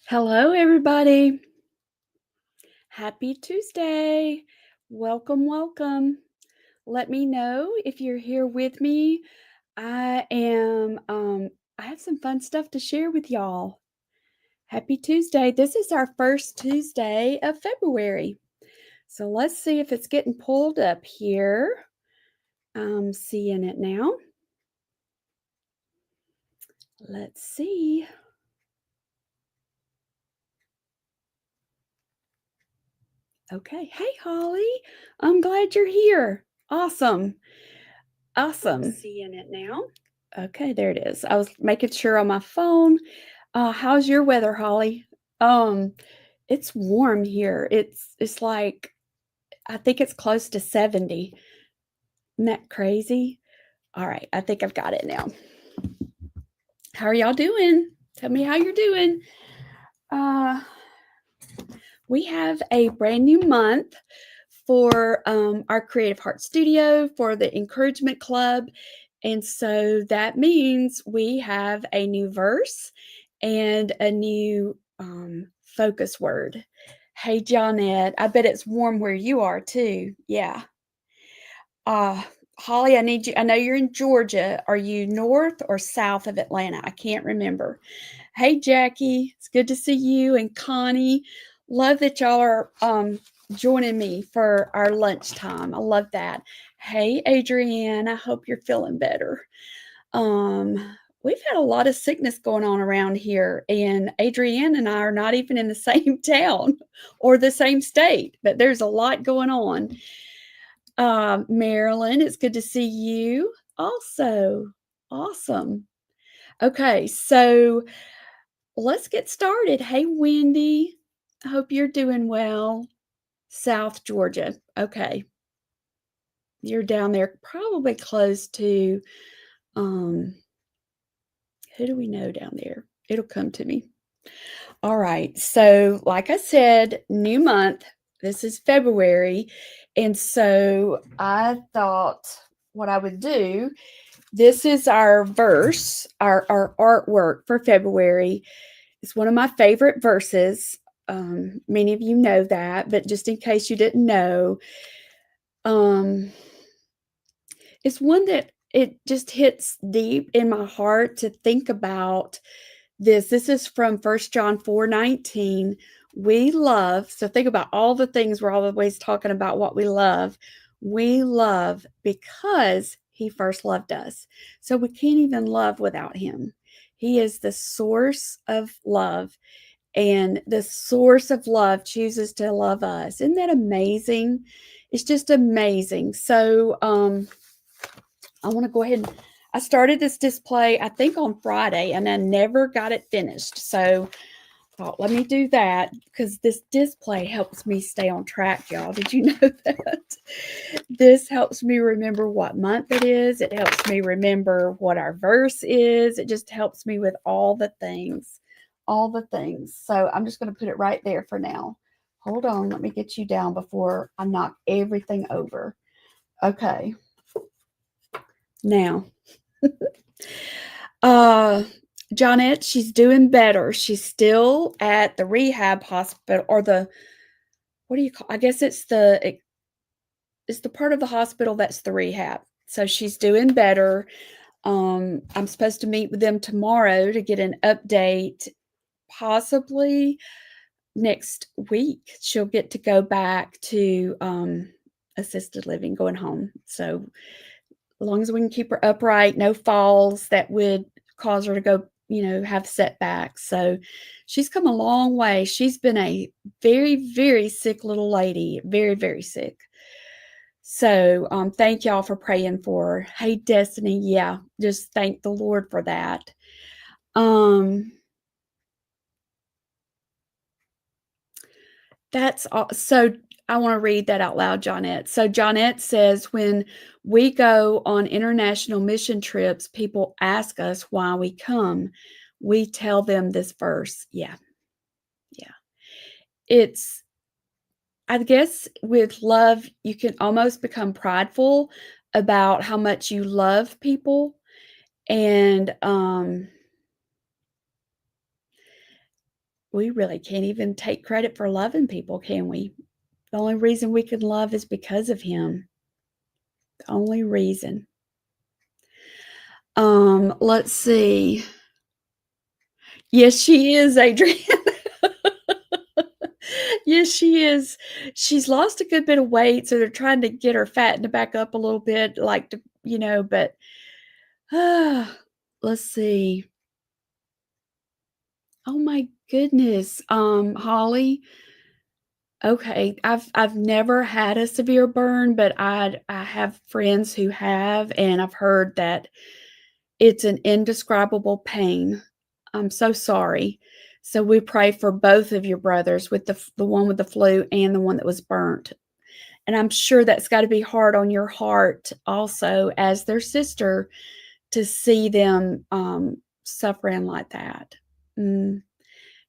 Hello, everybody. Happy Tuesday. Welcome, welcome. Let me know if you're here with me. I have some fun stuff to share with y'all. Happy Tuesday. This is our first Tuesday of February. So let's see if it's getting pulled up here. I'm seeing it now. Let's see. Okay. Hey, Holly. I'm glad you're here. Awesome. Awesome. Seeing it now. Okay, there it is. I was making sure on my phone. How's your weather, Holly? Um, it's warm here. It's like I think it's close to 70. Isn't that crazy? All right, I think I've got it now. How are y'all doing? Tell me how you're doing. Uh, we have a brand new month for our Creative Heart Studio for the Encouragement Club. And so that means we have a new verse and a new focus word. Hey, Johnette, I bet it's warm where you are too. Yeah. Uh, Holly, I need you. I know you're in Georgia. Are you north or south of Atlanta? I can't remember. Hey, Jackie, it's good to see you. And Connie, love that y'all are joining me for our lunchtime. I love that. Hey, Adrienne, I hope you're feeling better. Um, we've had a lot of sickness going on around here, and Adrienne and I are not even in the same town or the same state, but there's a lot going on. Marilyn, it's good to see you also. Awesome. Okay, so let's get started. Hey, Wendy. I hope you're doing well. South Georgia. Okay. You're down there probably close to who do we know down there? It'll come to me. All right. So, like I said, new month. This is February. And so I thought what I would do, this is our verse, our artwork for February. It's one of my favorite verses. Many of you know that, but just in case you didn't know, um, it's one that it just hits deep in my heart to think about this. This is from 1 John 4:19. We love, so think about all the things we're always talking about what we love. We love because he first loved us. So we can't even love without him. He is the source of love, and the source of love chooses to love us. Isn't that amazing? It's just amazing. So I want to go ahead and I started this display I think on Friday, and I never got it finished. So I thought, let me do that because this display helps me stay on track, y'all. Did you know that? This helps me remember what month it is. It helps me remember what our verse is. It just helps me with all the things. All the things. So I'm just going to put it right there for now. Hold on. Let me get you down before I knock everything over. Okay. Now, uh, Johnette, she's doing better. She's still at the rehab hospital or the what do you call? I guess it's the part of the hospital that's the rehab. So she's doing better. I'm supposed to meet with them tomorrow to get an update. Possibly next week, she'll get to go back to assisted living, going home. So as long as we can keep her upright, no falls that would cause her to go, have setbacks. So she's come a long way. She's been a very, very sick little lady, very, very sick. So thank y'all for praying for her. Hey, Destiny, yeah, just thank the Lord for that. Um, that's all. So I want to read that out loud, Johnette. So Johnette says, when we go on international mission trips, people ask us why we come. We tell them this verse. Yeah. Yeah. It's, I guess with love, you can almost become prideful about how much you love people. And we really can't even take credit for loving people, can we? The only reason we can love is because of him. The only reason. Let's see. Yes, she is, Adrian. Yes, she is. She's lost a good bit of weight, so they're trying to get her fattened back up a little bit, like, but, let's see. Oh my goodness, Holly. Okay, I've never had a severe burn, but I have friends who have, and I've heard that it's an indescribable pain. I'm so sorry. So we pray for both of your brothers with the one with the flu and the one that was burnt. And I'm sure that's got to be hard on your heart also as their sister to see them suffering like that. Mm.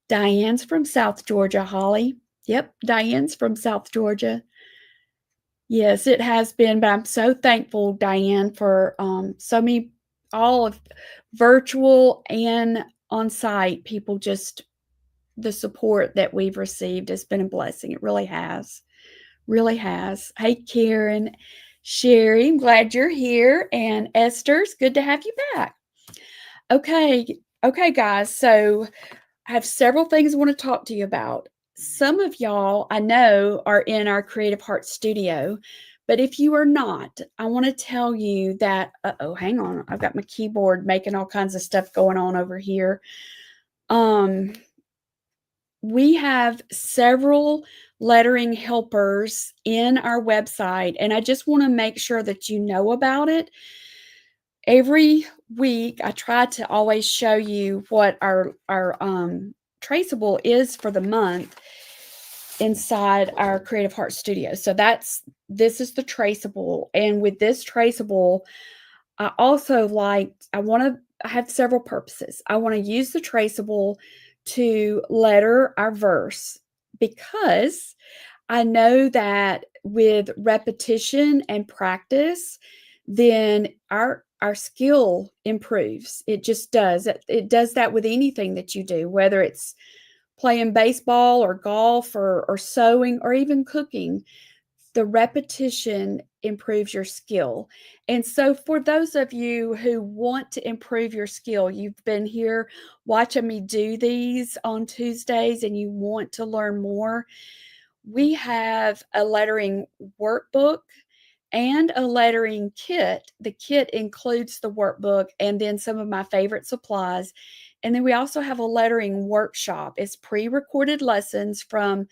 Diane's from South Georgia, Holly. Yep, Diane's from South Georgia. Yes, it has been, but I'm so thankful, Diane, for so many, all of virtual and on site people. Just the support that we've received has been a blessing. It really has, really has. Hey, Karen, Sherry, I'm glad you're here, and Esther's good to have you back. Okay, guys. So I have several things I want to talk to you about. Some of y'all I know are in our Creative Heart studio, but if you are not, I want to tell you that, hang on. I've got my keyboard making all kinds of stuff going on over here. We have several lettering helpers in our website, and I just want to make sure that you know about it. Every week, I try to always show you what our traceable is for the month inside our Creative Heart Studio. So this is the traceable, and with this traceable, I have several purposes. I want to use the traceable to letter our verse because I know that with repetition and practice, then our skill improves. It just does. It does that with anything that you do, whether it's playing baseball or golf or sewing or even cooking. The repetition improves your skill. And so for those of you who want to improve your skill, you've been here watching me do these on Tuesdays and you want to learn more, we have a lettering workbook and a lettering kit. The kit includes the workbook and then some of my favorite supplies. And then we also have a lettering workshop. It's pre-recorded lessons from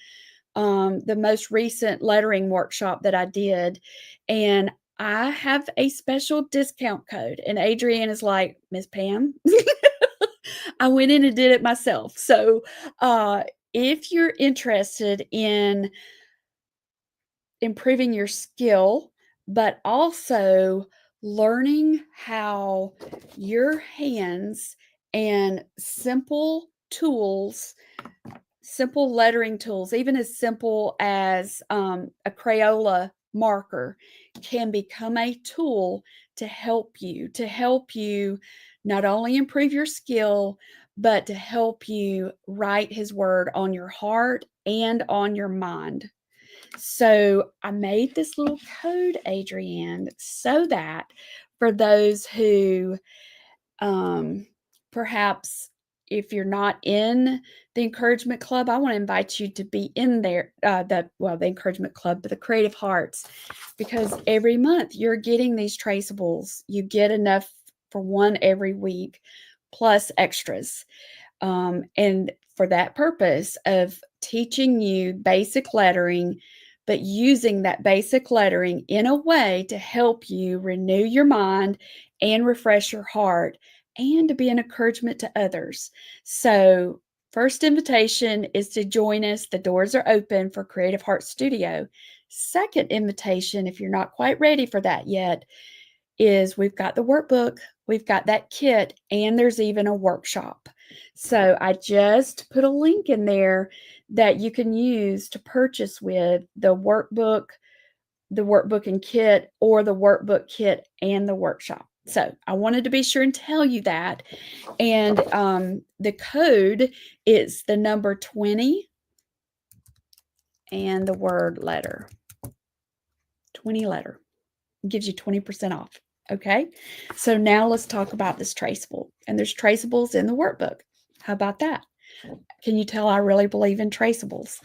the most recent lettering workshop that I did. And I have a special discount code. And Adrienne is like, Miss Pam, I went in and did it myself. So if you're interested in improving your skill, but also learning how your hands and simple tools, simple lettering tools, even as simple as a Crayola marker, can become a tool to help you not only improve your skill, but to help you write his word on your heart and on your mind. So I made this little code, Adrienne, so that for those who perhaps if you're not in the encouragement club, I want to invite you to be in there, the encouragement club, but the Creative Hearts, because every month you're getting these traceables. You get enough for one every week, plus extras. And for that purpose of teaching you basic lettering, but using that basic lettering in a way to help you renew your mind and refresh your heart and to be an encouragement to others. So, first invitation is to join us. The doors are open for Creative Heart Studio. Second invitation, if you're not quite ready for that yet, is we've got the workbook, we've got that kit, and there's even a workshop. So I just put a link in there that you can use to purchase with the workbook and kit, or the workbook kit and the workshop. So I wanted to be sure and tell you that. And the code is the number 20 and the word letter. 20 letter. It gives you 20% off. Okay. So now let's talk about this traceable. And there's traceables in the workbook. How about that? Can you tell I really believe in traceables?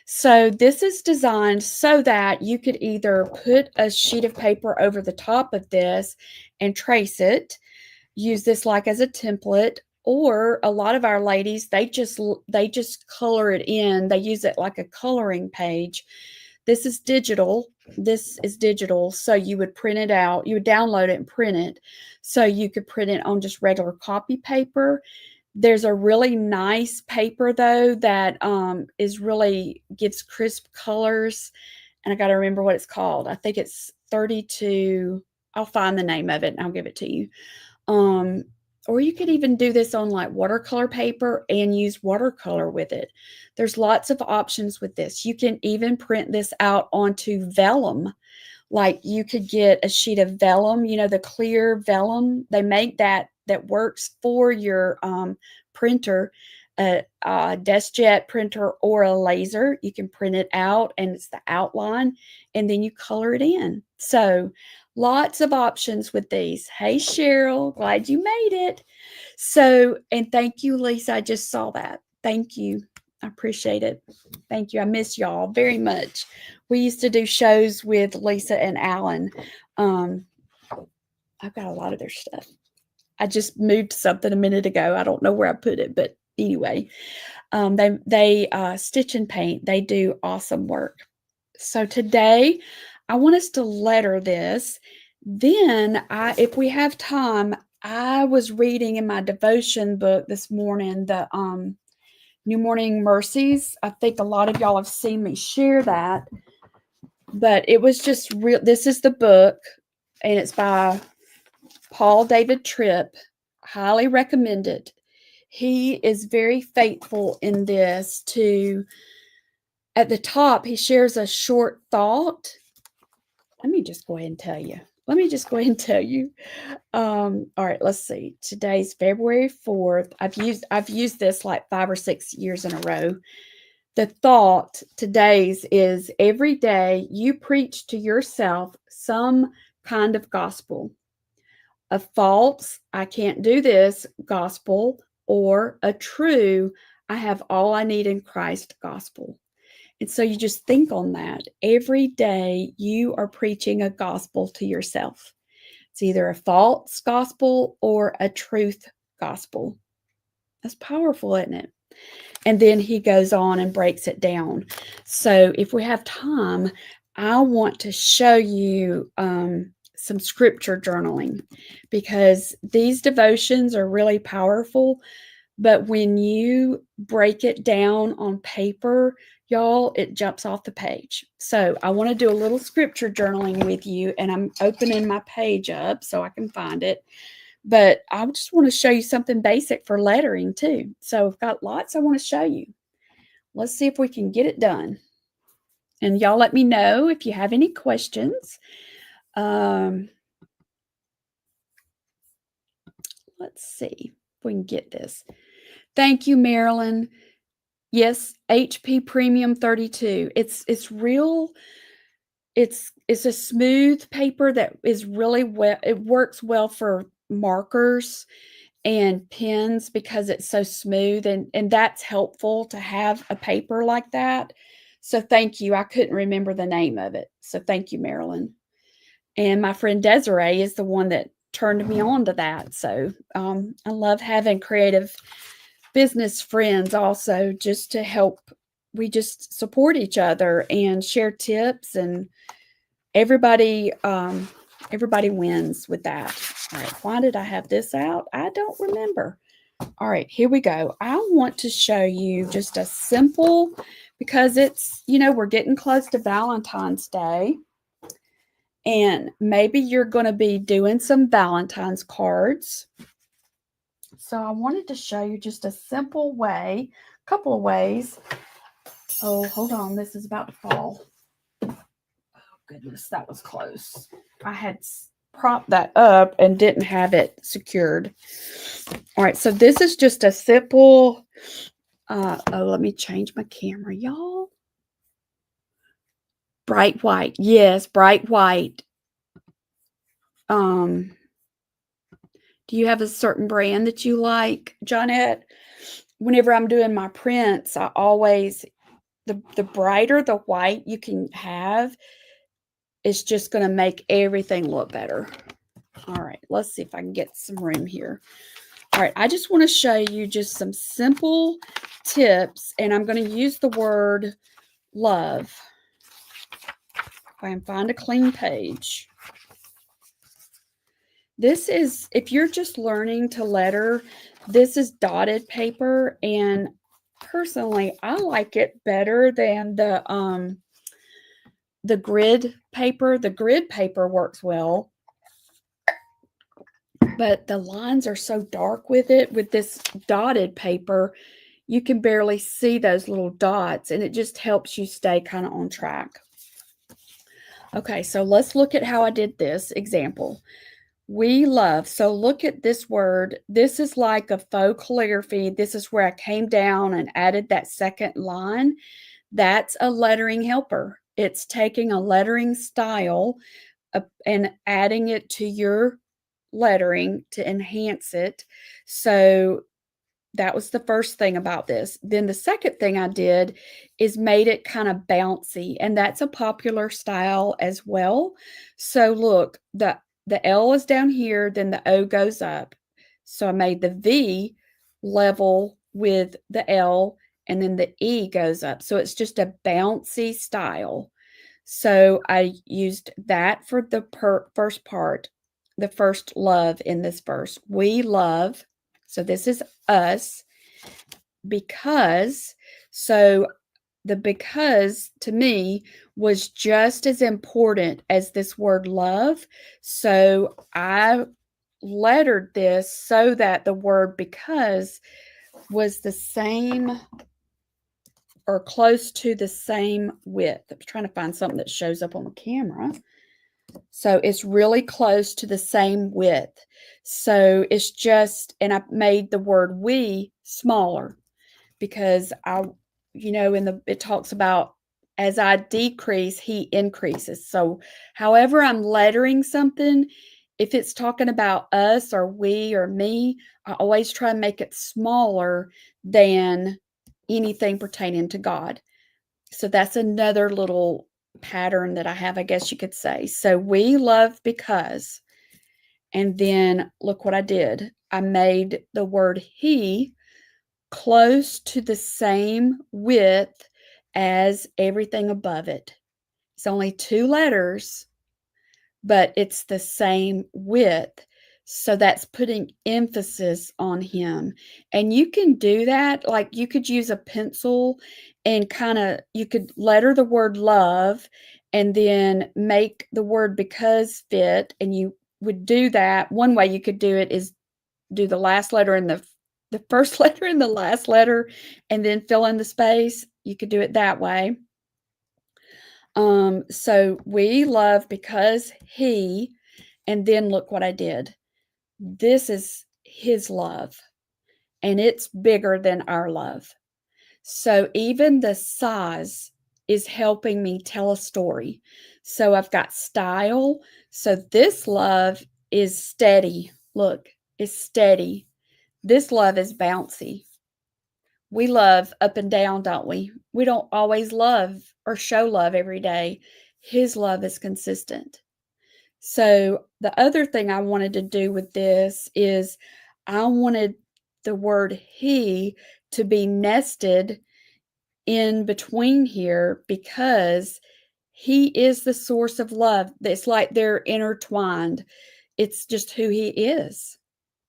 So this is designed so that you could either put a sheet of paper over the top of this and trace it, use this like as a template, or a lot of our ladies, they just color it in. They use it like a coloring page. This is digital. This is digital. So you would print it out. You would download it and print it. So you could print it on just regular copy paper. There's a really nice paper though that is really gives crisp colors, and I got to remember what it's called. I think it's 32. I'll find the name of it and I'll give it to you. Or you could even do this on like watercolor paper and use watercolor with it. There's lots of options with this. You can even print this out onto vellum. Like you could get a sheet of vellum, you know, the clear vellum. They make that works for your printer, a DeskJet printer or a laser. You can print it out and it's the outline and then you color it in. So lots of options with these. Hey, Cheryl, glad you made it. So, and thank you, Lisa. I just saw that. Thank you. I appreciate it. Thank you. I miss y'all very much. We used to do shows with Lisa and Alan. I've got a lot of their stuff. I just moved something a minute ago. I don't know where I put it, but anyway, they stitch and paint. They do awesome work. So today, I want us to letter this. Then, if we have time, I was reading in my devotion book this morning the New Morning Mercies. I think a lot of y'all have seen me share that, but it was just real. This is the book, and it's by Paul David Tripp. Highly recommend it. He is very faithful in this to, at the top, he shares a short thought. Let me just go ahead and tell you. All right, let's see. Today's February 4th. I've used this like 5 or 6 years in a row. The thought today's is every day you preach to yourself some kind of gospel. A false, I can't do this gospel, or a true, I have all I need in Christ gospel. And so you just think on that. Every day you are preaching a gospel to yourself. It's either a false gospel or a truth gospel. That's powerful, isn't it? And then he goes on and breaks it down. So if we have time, I want to show you some scripture journaling, because these devotions are really powerful. But when you break it down on paper, y'all, it jumps off the page. So I want to do a little scripture journaling with you, and I'm opening my page up so I can find it. But I just want to show you something basic for lettering too. So I've got lots I want to show you. Let's see if we can get it done. And y'all let me know if you have any questions. Let's see if we can get this. Thank you, Marilyn. Yes, HP Premium 32. It's real. It's a smooth paper that is really well. It works well for markers and pens because it's so smooth, and that's helpful to have a paper like that. So thank you. I couldn't remember the name of it. So thank you, Marilyn. And my friend Desiree is the one that turned me on to that. So I love having creative business friends also, just to help. We just support each other and share tips, and everybody wins with that. All right, why did I have this out? I don't remember. All right, here we go. I want to show you just a simple, because it's, we're getting close to Valentine's Day, and maybe you're going to be doing some Valentine's cards. So I wanted to show you just a simple way, a couple of ways. Oh, hold on. This is about to fall. Oh, goodness. That was close. I had prop that up and didn't have it secured. All right, so this is just a simple, oh, let me change my camera, y'all. Bright white. Yes, bright white. Do you have a certain brand that you like, Johnette? Whenever I'm doing my prints, I always, the brighter the white you can have, it's just going to make everything look better. All right, let's see if I can get some room here. All right, I just want to show you just some simple tips, and I'm going to use the word love. If I can find a clean page. This is, if you're just learning to letter, this is dotted paper, and personally, I like it better than the grid paper. The grid paper works well, but the lines are so dark with it. With this dotted paper, you can barely see those little dots, and it just helps you stay kind of on track. Okay, so let's look at how I did this example. We love. So look at this word. This is like a faux calligraphy. This is where I came down and added that second line. That's a lettering helper. It's taking a lettering style and adding it to your lettering to enhance it. So that was the first thing about this. Then the second thing I did is made it kind of bouncy, and that's a popular style as well. So look, the L is down here, then the O goes up. So I made the V level with the L, and then the E goes up. So it's just a bouncy style. So I used that for the first part, the first love in this verse. We love. So this is us, because, so the because to me was just as important as this word love. So I lettered this so that the word because was the same or close to the same width. I'm trying to find something that shows up on the camera. So it's really close to the same width. So it's just, and I made the word we smaller because it talks about as I decrease, he increases. So however I'm lettering something, if it's talking about us or we or me, I always try and make it smaller than anything pertaining to God. So that's another little pattern that I have, I guess you could say. So we love because, and then look what I did. I made the word he close to the same width as everything above it. It's only 2 letters, but it's the same width. So that's putting emphasis on him. And you can do that. Like you could use a pencil and you could letter the word love and then make the word because fit. And you would do that. One way you could do it is do the last letter in the first letter and the last letter and then fill in the space. You could do it that way. So we love because he, and then look what I did. This is his love, and it's bigger than our love. So even the size is helping me tell a story. So I've got style. So this love is steady. Look, it's steady. This love is bouncy. We love up and down, don't we? We don't always love or show love every day. His love is consistent. So the other thing I wanted to do with this is I wanted the word he to be nested in between here because he is the source of love. It's like they're intertwined. It's just who he is.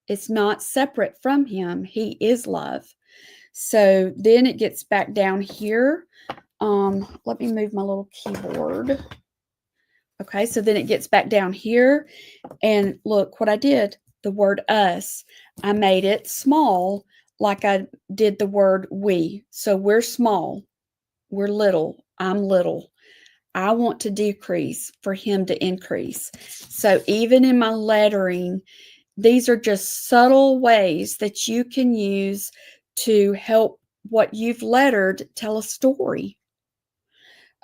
It's not separate from him. He is love. So then it gets back down here. Let me move my little keyboard. Okay, so then it gets back down here. And look what I did. The word us. I made it small like I did the word we. So we're small. We're little. I'm little. I want to decrease for him to increase. So even in my lettering, these are just subtle ways that you can use to help what you've lettered tell a story.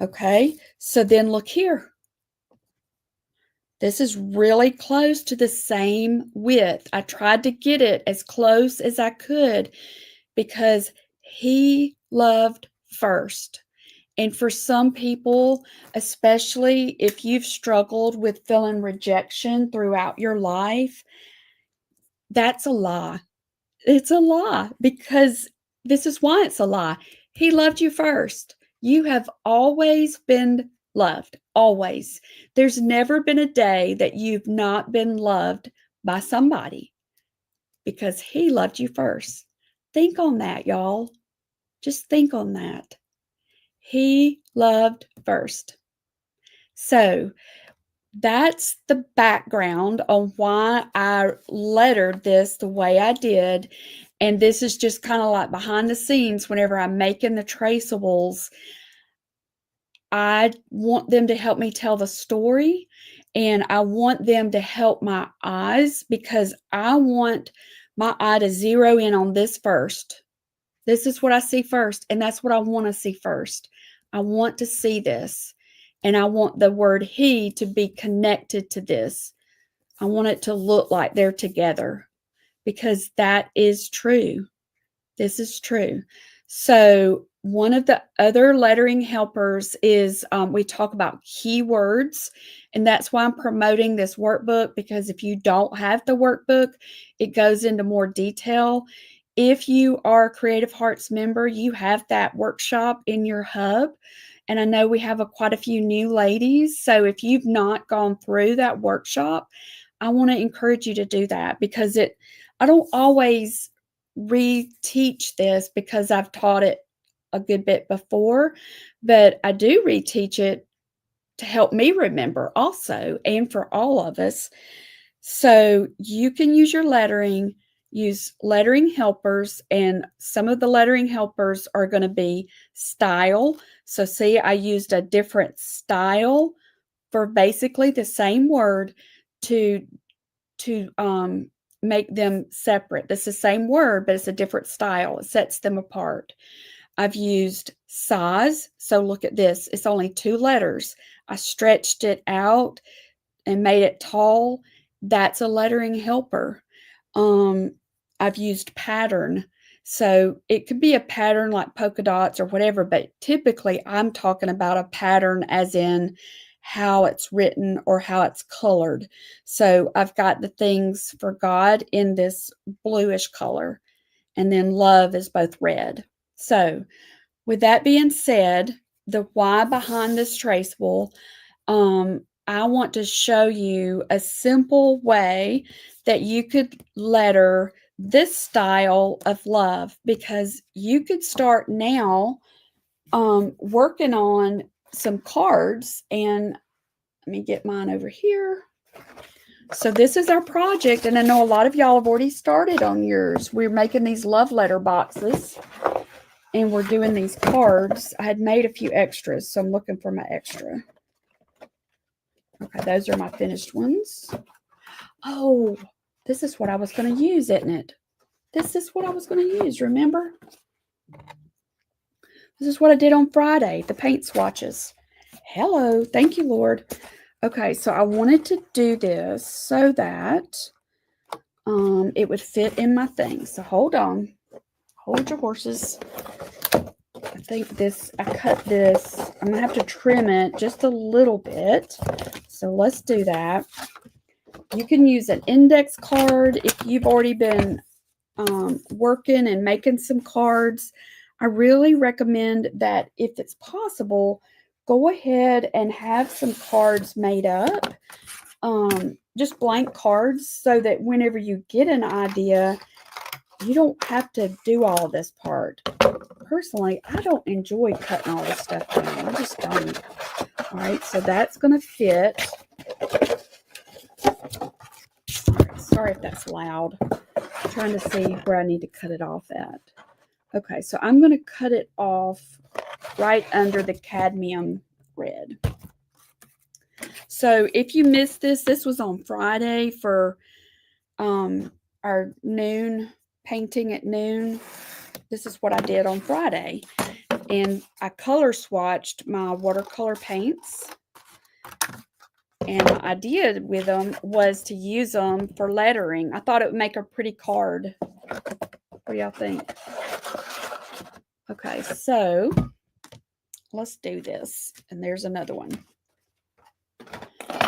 Okay, so then look here. This is really close to the same width. I tried to get it as close as I could because he loved first. And for some people, especially if you've struggled with feeling rejection throughout your life, that's a lie. It's a lie because this is why it's a lie. He loved you first. You have always been loved, always. There's never been a day that you've not been loved by somebody because he loved you first. Think on that, y'all. Just think on that. He loved first. So that's the background on why I lettered this the way I did. And this is just kind of like behind the scenes whenever I'm making the traceables. I want them to help me tell the story, and I want them to help my eyes because I want my eye to zero in on this first. This is what I see first, and that's what I want to see first. I want to see this, and I want the word he to be connected to this. I want it to look like they're together because that is true. This is true. So one of the other lettering helpers is we talk about keywords, and that's why I'm promoting this workbook, because if you don't have the workbook, it goes into more detail. If you are a Creative Hearts member, you have that workshop in your hub. And I know we have quite a few new ladies. So if you've not gone through that workshop, I want to encourage you to do that because I don't always reteach this because I've taught it a good bit before, but I do reteach it to help me remember also and for all of us. So you can use your lettering, use lettering helpers, and some of the lettering helpers are going to be style. So see, I used a different style for basically the same word to make them separate. It's the same word, but it's a different style. It sets them apart. I've used size. So look at this. It's only 2 letters. I stretched it out and made it tall. That's a lettering helper. I've used pattern. So it could be a pattern like polka dots or whatever, but typically I'm talking about a pattern as in how it's written or how it's colored. So I've got the things for God in this bluish color, and then love is both red. So with that being said, the why behind this traceable, I want to show you a simple way that you could letter this style of love, because you could start now working on some cards. And let me get mine over here. So this is our project, and I know a lot of y'all have already started on yours. We're making these love letter boxes, and we're doing these cards. I had made a few extras, so I'm looking for my extra. Okay, those are my finished ones. Oh, this is what I was going to use, isn't it? This is what I was going to use, remember? This is what I did on Friday, the paint swatches. Hello, thank you, Lord. Okay, so I wanted to do this so that it would fit in my thing. So hold on. Hold your horses. I think I cut this. I'm going to have to trim it just a little bit. So let's do that. You can use an index card if you've already been working and making some cards. I really recommend that if it's possible, go ahead and have some cards made up, just blank cards, so that whenever you get an idea, you don't have to do all of this part. Personally, I don't enjoy cutting all this stuff down. I just don't. All right, so that's going to fit. All right, sorry if that's loud. I'm trying to see where I need to cut it off at. Okay, so I'm going to cut it off right under the cadmium red. So if you missed this, this was on Friday for our noon painting at noon. This is what I did on Friday. And I color swatched my watercolor paints. And my idea with them was to use them for lettering. I thought it would make a pretty card. What do y'all think? Okay, so let's do this. And there's another one.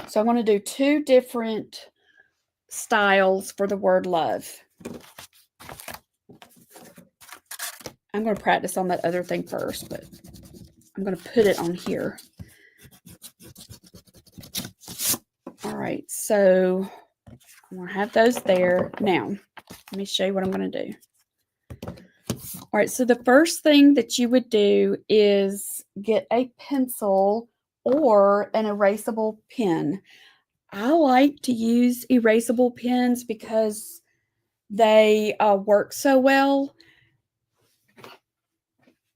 So I'm going to do 2 different styles for the word love. I'm going to practice on that other thing first, but I'm going to put it on here. All right, so I'm going to have those there. Now, let me show you what I'm going to do. All right, so the first thing that you would do is get a pencil or an erasable pen. I like to use erasable pens because they work so well.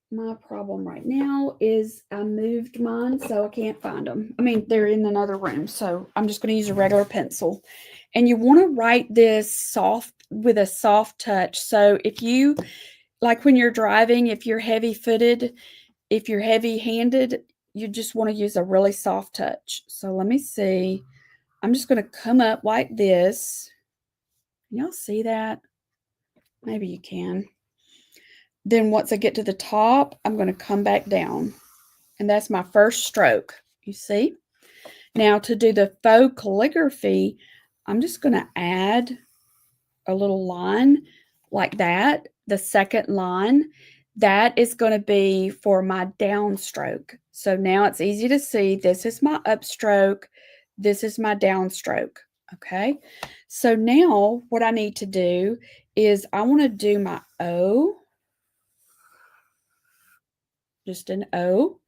My problem right now is I moved mine, so I can't find them. I mean, they're in another room, so I'm just going to use a regular pencil. And you want to write this soft with a soft touch. So if you, like when you're driving, if you're heavy-footed, if you're heavy-handed, you just want to use a really soft touch. So let me see. I'm just going to come up like this. Can y'all see that? Maybe you can. Then once I get to the top, I'm going to come back down. And that's my first stroke, you see? Now to do the faux calligraphy, I'm just going to add a little line like that. The second line, that is going to be for my downstroke. So now it's easy to see. This is my upstroke. This is my downstroke. Okay. So now what I need to do is I want to do my O. Just an O,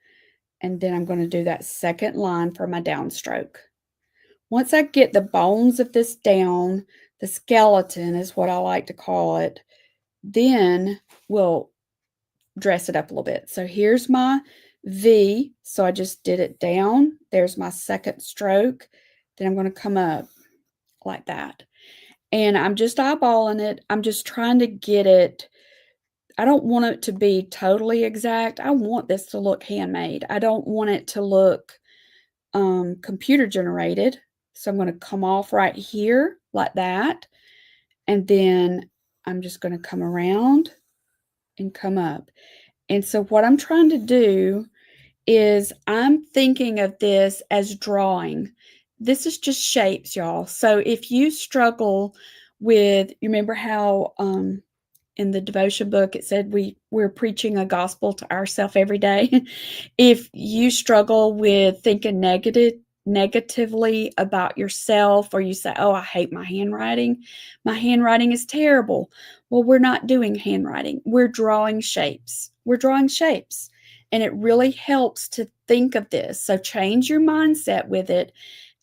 and then I'm going to do that second line for my downstroke. Once I get the bones of this down, the skeleton is what I like to call it, then we'll dress it up a little bit. So here's my V, so I just did it down. There's my second stroke. Then I'm going to come up like that. And I'm just eyeballing it. I'm just trying to get it. I don't want it to be totally exact. I want this to look handmade. I don't want it to look computer generated. So I'm going to come off right here like that. And then I'm just going to come around and come up. And so what I'm trying to do is I'm thinking of this as drawing. This is just shapes, y'all. So if you struggle with, you remember how in the devotion book it said we're preaching a gospel to ourselves every day. If you struggle with thinking negatively about yourself, or you say, oh, I hate my handwriting is terrible. Well, we're not doing handwriting, we're drawing shapes. And it really helps to think of this. So change your mindset with it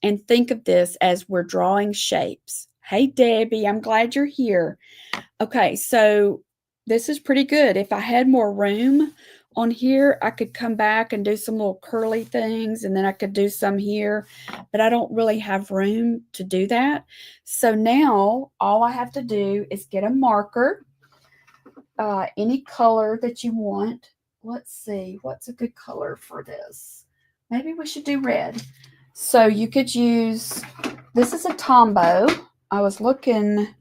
and think of this as we're drawing shapes. Hey, Debbie, I'm glad you're here. Okay, so this is pretty good. If I had more room on here, I could come back and do some little curly things, and then I could do some here, but I don't really have room to do that. So now all I have to do is get a marker, any color that you want. Let's see, what's a good color for this? Maybe we should do red. So you could use, this is a Tombow. I was looking,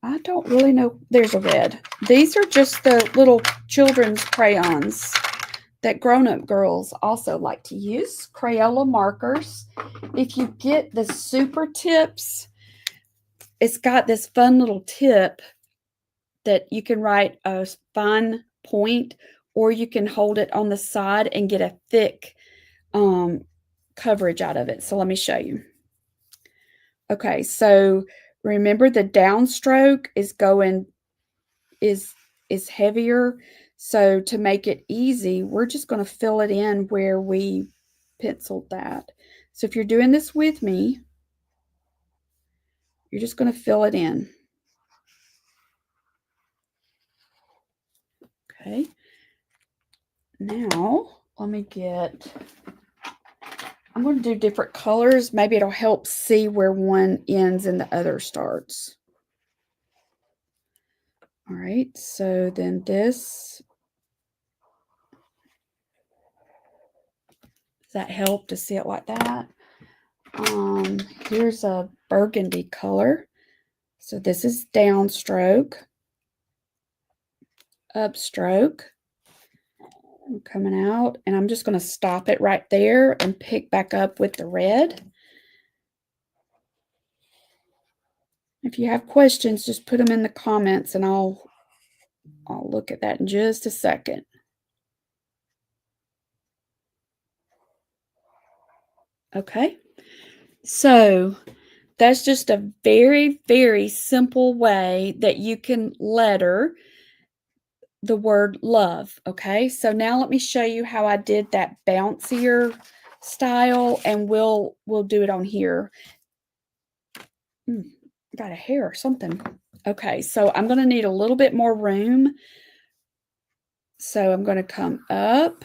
I don't really know. There's a red. These are just the little children's crayons that grown-up girls also like to use. Crayola markers. If you get the super tips, it's got this fun little tip that you can write a fine point, or you can hold it on the side and get a thick coverage out of it. So let me show you. Okay, so remember the downstroke is heavier. So to make it easy, we're just going to fill it in where we penciled that. So if you're doing this with me, you're just going to fill it in. Okay. Now, let me get I'm going to do different colors. Maybe it'll help see where one ends and the other starts. All right, so then this, does that help to see it like that? Here's a burgundy color. So this is downstroke, upstroke. I'm coming out, and I'm just going to stop it right there and pick back up with the red. If you have questions, just put them in the comments and I'll look at that in just a second. Okay, so that's just a very, very simple way that you can letter the word love. Okay, so now let me show you how I did that bouncier style, and we'll do it on here. Got a hair or something. Okay, so I'm going to need a little bit more room. So I'm going to come up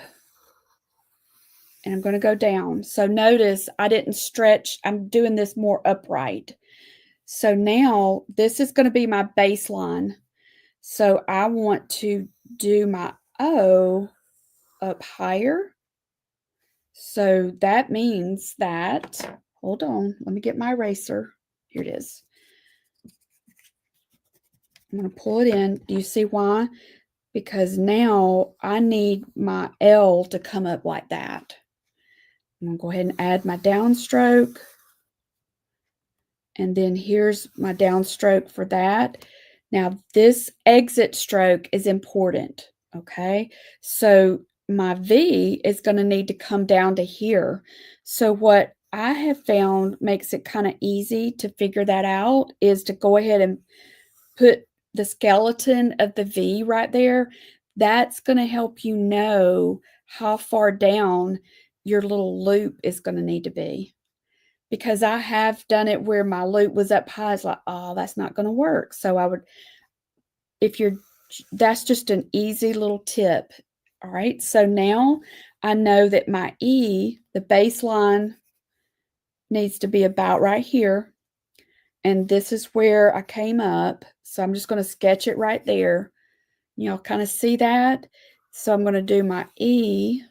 and I'm going to go down. So notice I didn't stretch. I'm doing this more upright. So now this is going to be my baseline. So I want to do my O up higher. So that means that, hold on, let me get my eraser. Here it is. I'm going to pull it in. Do you see why? Because now I need my L to come up like that. I'm going to go ahead and add my downstroke. And then here's my downstroke for that. Now this exit stroke is important, okay? So my V is going to need to come down to here. So what I have found makes it kind of easy to figure that out is to go ahead and put the skeleton of the V right there. That's going to help you know how far down your little loop is going to need to be. Because I have done it where my loop was up high. It's like, oh, that's not going to work. So I would, that's just an easy little tip. All right. So now I know that my E, the baseline, needs to be about right here. And this is where I came up. So I'm just going to sketch it right there. Y'all kind of see that? So I'm going to do my E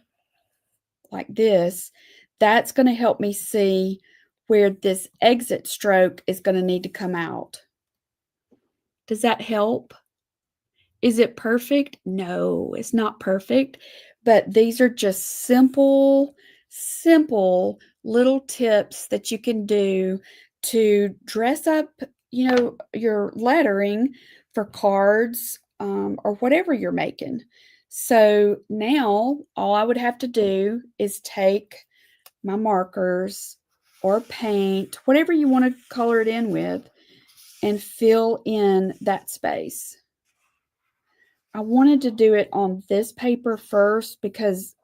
like this. That's going to help me see where this exit stroke is going to need to come out. Does that help? Is it perfect? No, it's not perfect, but these are just simple little tips that you can do to dress up, your lettering for cards, or whatever you're making. So now all I would have to do is take my markers or paint, whatever you want to color it in with, and fill in that space. I wanted to do it on this paper first because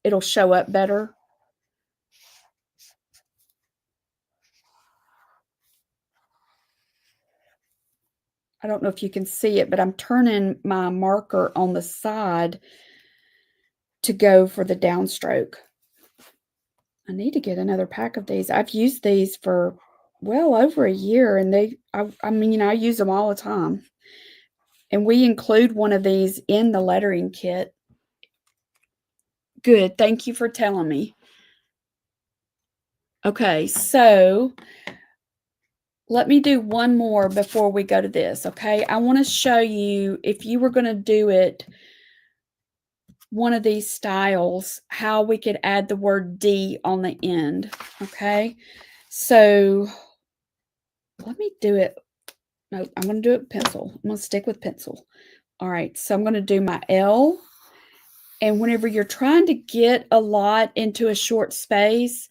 it'll show up better. I don't know if you can see it, but I'm turning my marker on the side to go for the downstroke. I need to get another pack of these. I've used these for well over a year, and I use them all the time. And we include one of these in the lettering kit. Good. Thank you for telling me. Okay, so let me do one more before we go to this, okay? I want to show you, if you were going to do it, one of these styles, how we could add the word D on the end, okay? So let me do it. No, I'm going to do it with pencil. I'm going to stick with pencil. All right, so I'm going to do my L. And whenever you're trying to get a lot into a short space,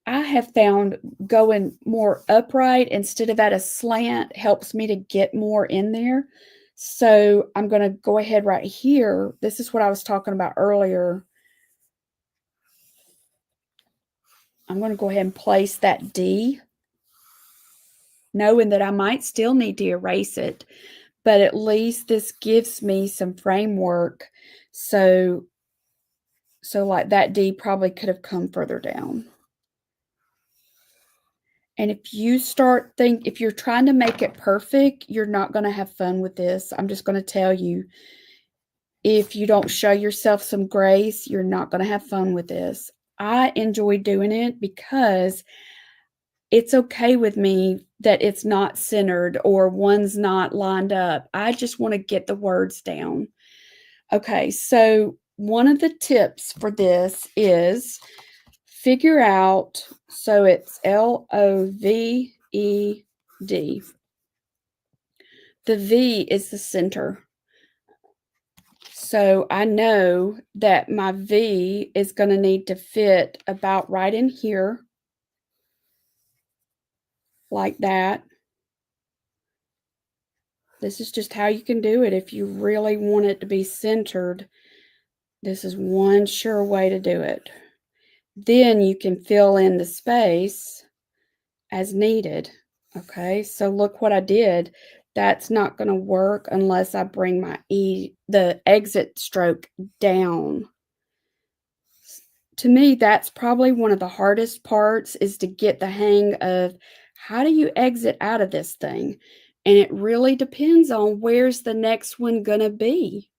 I have found going more upright instead of at a slant helps me to get more in there. So I'm going to go ahead right here. This is what I was talking about earlier. I'm going to go ahead and place that D, knowing that I might still need to erase it, but at least this gives me some framework. So So like that D probably could have come further down. And if you're trying to make it perfect, you're not going to have fun with this. I'm just going to tell you, if you don't show yourself some grace, you're not going to have fun with this. I enjoy doing it because it's okay with me that it's not centered or one's not lined up. I just want to get the words down. Okay, so one of the tips for this is figure out, so it's Loved. The V is the center. So I know that my V is going to need to fit about right in here, like that. This is just how you can do it if you really want it to be centered. This is one sure way to do it. Then you can fill in the space as needed. Okay, so look what I did. That's not going to work unless I bring the exit stroke down. To me, that's probably one of the hardest parts, is to get the hang of how do you exit out of this thing? And it really depends on where's the next one going to be.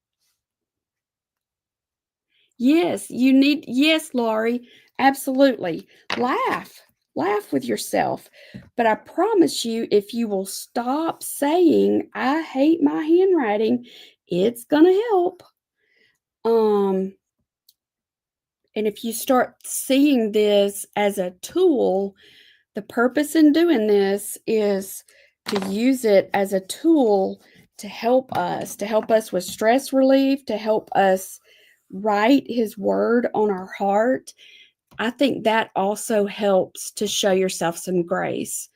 Yes, yes, Laurie, absolutely. Laugh with yourself. But I promise you, if you will stop saying, I hate my handwriting, it's going to help. And if you start seeing this as a tool, the purpose in doing this is to use it as a tool to help us with stress relief, to help us write his word on our heart. I think that also helps to show yourself some grace.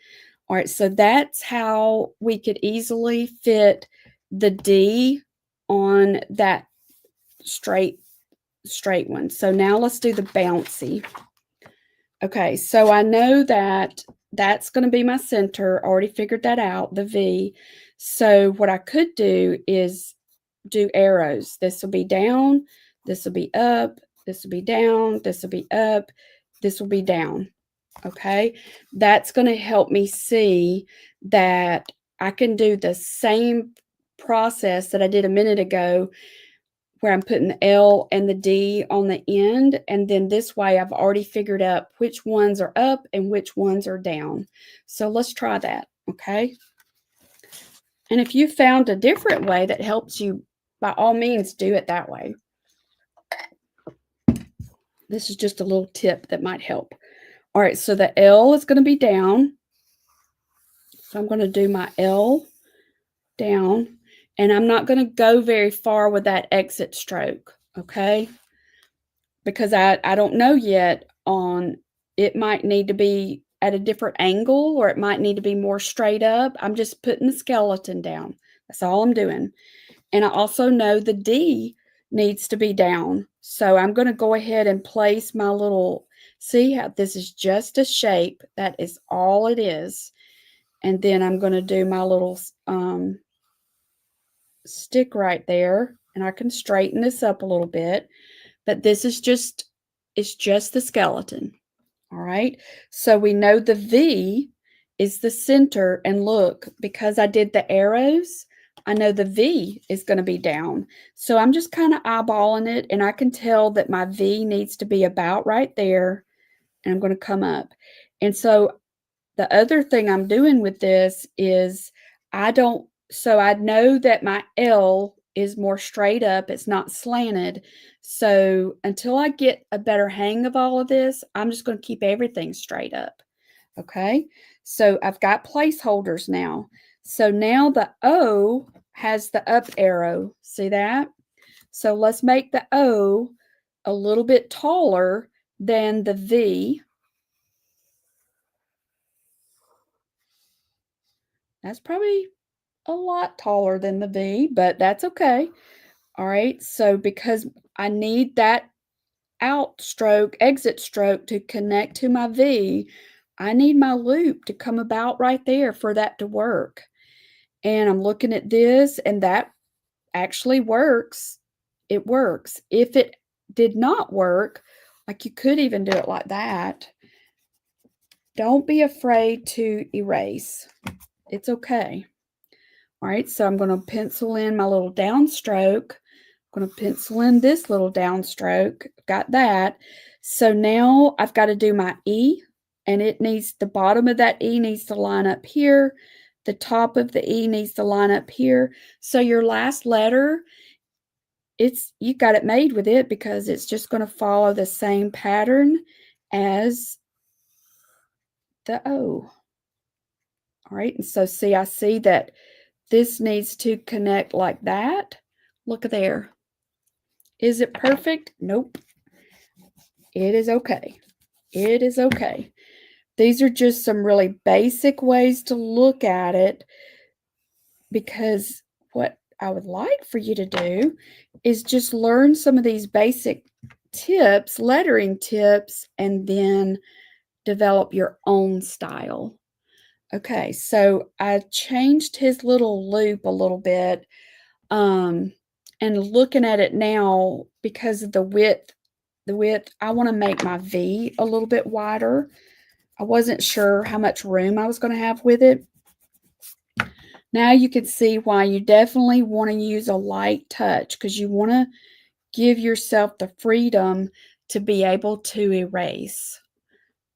All right, so that's how we could easily fit the D on that straight one. So now let's do the bouncy. Okay, so I know that that's going to be my center. Already figured that out, the V. So what I could do is do arrows. This will be down, this will be up, this will be down, this will be up, this will be down. Okay, that's going to help me see that I can do the same process that I did a minute ago, where I'm putting the L and the D on the end. And then this way I've already figured out which ones are up and which ones are down. So let's try that, okay? And if you found a different way that helps you, by all means, do it that way. This is just a little tip that might help. All right, so the L is going to be down. So I'm going to do my L down. And I'm not going to go very far with that exit stroke, okay? Because I don't know yet on, it might need to be at a different angle, or it might need to be more straight up. I'm just putting the skeleton down. That's all I'm doing. And I also know the D needs to be down. So I'm going to go ahead and place my little, see how this is just a shape. That is all it is. And then I'm going to do my little stick right there, and I can straighten this up a little bit, but this is just, it's just the skeleton. All right, so we know the V is the center, and look, because I did the arrows, I know the V is going to be down. So I'm just kind of eyeballing it, and I can tell that my V needs to be about right there, and I'm going to come up. And so the other thing I'm doing with this is so I know that my L is more straight up. It's not slanted. So until I get a better hang of all of this, I'm just going to keep everything straight up. Okay. So I've got placeholders now. So now the O has the up arrow. See that? So let's make the O a little bit taller than the V. That's probably a lot taller than the V, but that's okay. All right, so because I need that exit stroke to connect to my V, I need my loop to come about right there for that to work. And I'm looking at this, and that actually works. It works. If it did not work, like you could even do it like that, don't be afraid to erase. It's okay. All right, so I'm going to pencil in my little downstroke. I'm going to pencil in this little downstroke. Got that. So now I've got to do my E, and it needs, the bottom of that E needs to line up here. The top of the E needs to line up here. So your last letter, you got it made with it, because it's just going to follow the same pattern as the O. All right, and so see, I see that this needs to connect like that. Look there. Is it perfect? Nope. It is okay. It is okay. These are just some really basic ways to look at it, because what I would like for you to do is just learn some of these basic tips, lettering tips, and then develop your own style. Okay, so I changed his little loop a little bit. And looking at it now, because of the width, I want to make my V a little bit wider. I wasn't sure how much room I was going to have with it. Now you can see why you definitely want to use a light touch, because you want to give yourself the freedom to be able to erase.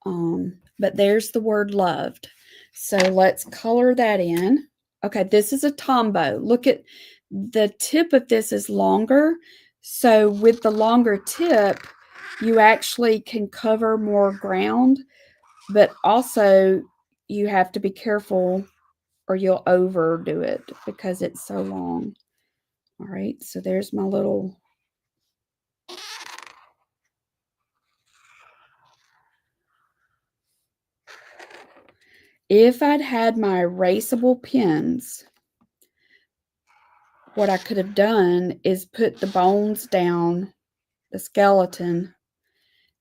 But there's the word loved. So let's color that in. Okay, this is a Tombow. Look at the tip of this is longer. So with the longer tip, you actually can cover more ground, but also you have to be careful or you'll overdo it because it's so long. All right, so there's my little. If I'd had my erasable pens, what I could have done is put the bones down, the skeleton,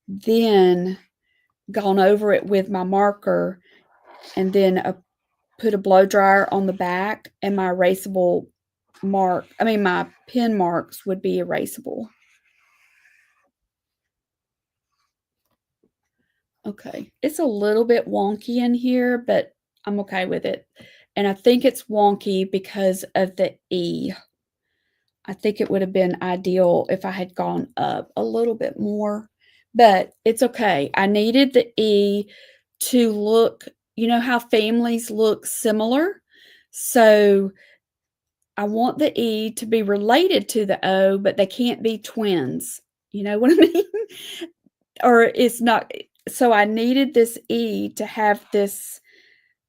then gone over it with my marker, and then put a blow dryer on the back, and my erasable my pen marks would be erasable. Okay, it's a little bit wonky in here, but I'm okay with it. And I think it's wonky because of the E. I think it would have been ideal if I had gone up a little bit more, but it's okay. I needed the E to look, you know how families look similar? So I want the E to be related to the O, but they can't be twins. You know what I mean? Or it's not. So I needed this E to have this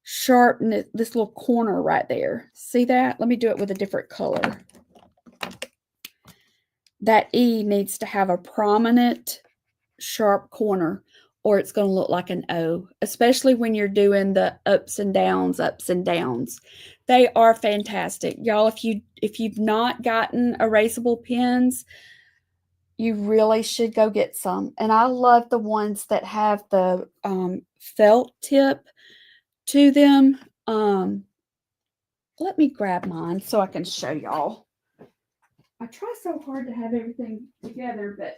sharpness, this little corner right there. See that? Let me do it with a different color. That E needs to have a prominent, sharp corner, or it's going to look like an O, especially when you're doing the ups and downs, ups and downs. They are fantastic. Y'all, if you've not gotten erasable pens, you really should go get some. And I love the ones that have the felt tip to them. Let me grab mine so I can show y'all. I try so hard to have everything together, but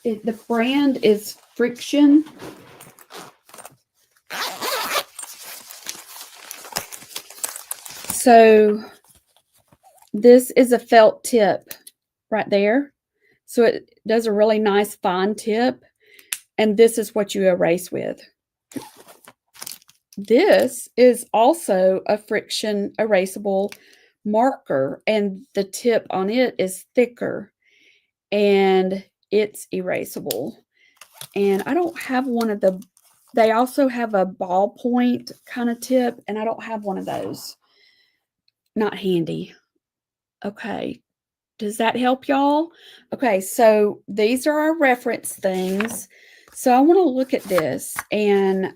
the brand is Friction. So this is a felt tip right there. So it does a really nice fine tip. And this is what you erase with. This is also a Friction erasable marker, and the tip on it is thicker, and it's erasable. And I don't have one of they also have a ballpoint kind of tip, and I don't have one of those. Not handy. Okay. Does that help y'all? Okay, so these are our reference things. So I want to look at this, and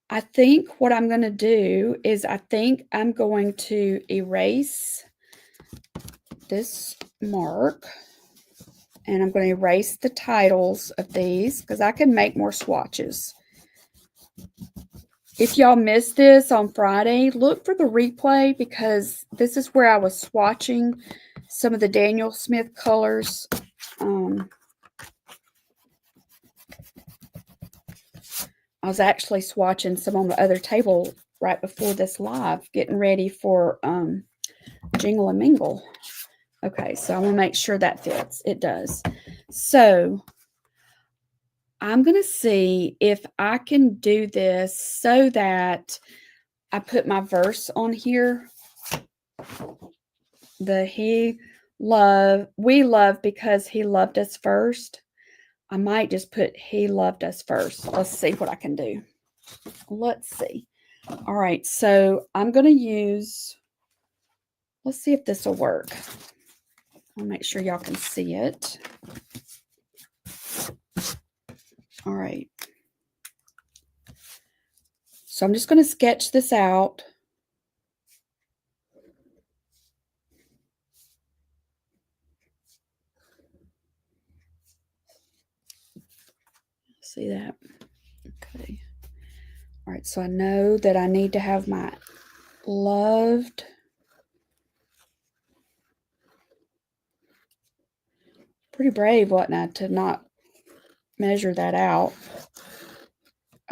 I think what I'm going to do is I think I'm going to erase this mark, and I'm going to erase the titles of these because I can make more swatches. If y'all missed this on Friday, look for the replay because this is where I was swatching some of the Daniel Smith colors. I was actually swatching some on the other table right before this live, getting ready for Jingle and Mingle. Okay, so I want to make sure that fits. It does. So I'm going to see if I can do this so that I put my verse on here. We love because he loved us first. I might just put he loved us first. Let's see what I can do. Let's see. All right, so I'm going to use, let's see if this will work. I'll make sure y'all can see it. All right. So I'm just going to sketch this out. See that? Okay. All right, so I know that I need to have my loved. Pretty brave, wasn't I, to not measure that out.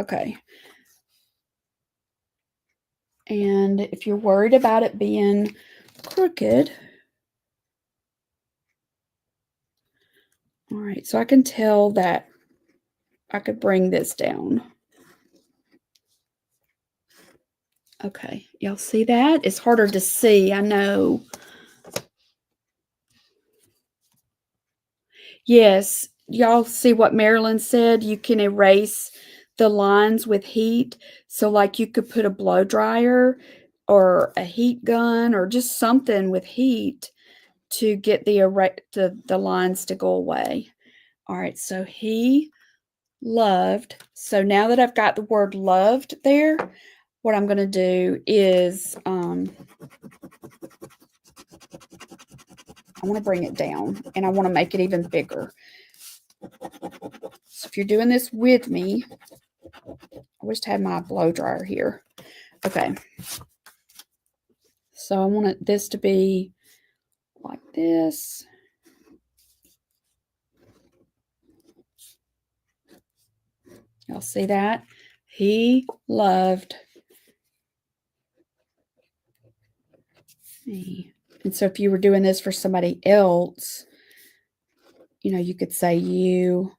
Okay. And if you're worried about it being crooked, all right, so I can tell that I could bring this down. Okay, y'all see that? It's harder to see, I know. Yes, y'all see what Marilyn said? You can erase the lines with heat. So like you could put a blow dryer or a heat gun or just something with heat to get the lines to go away. All right, so he loved. So now that I've got the word loved there, what I'm going to do is I want to bring it down and I want to make it even bigger. So if you're doing this with me, I wish I had my blow dryer here. Okay. So I want this to be like this. Y'all see that? He loved me. And so if you were doing this for somebody else, you know, you could say you.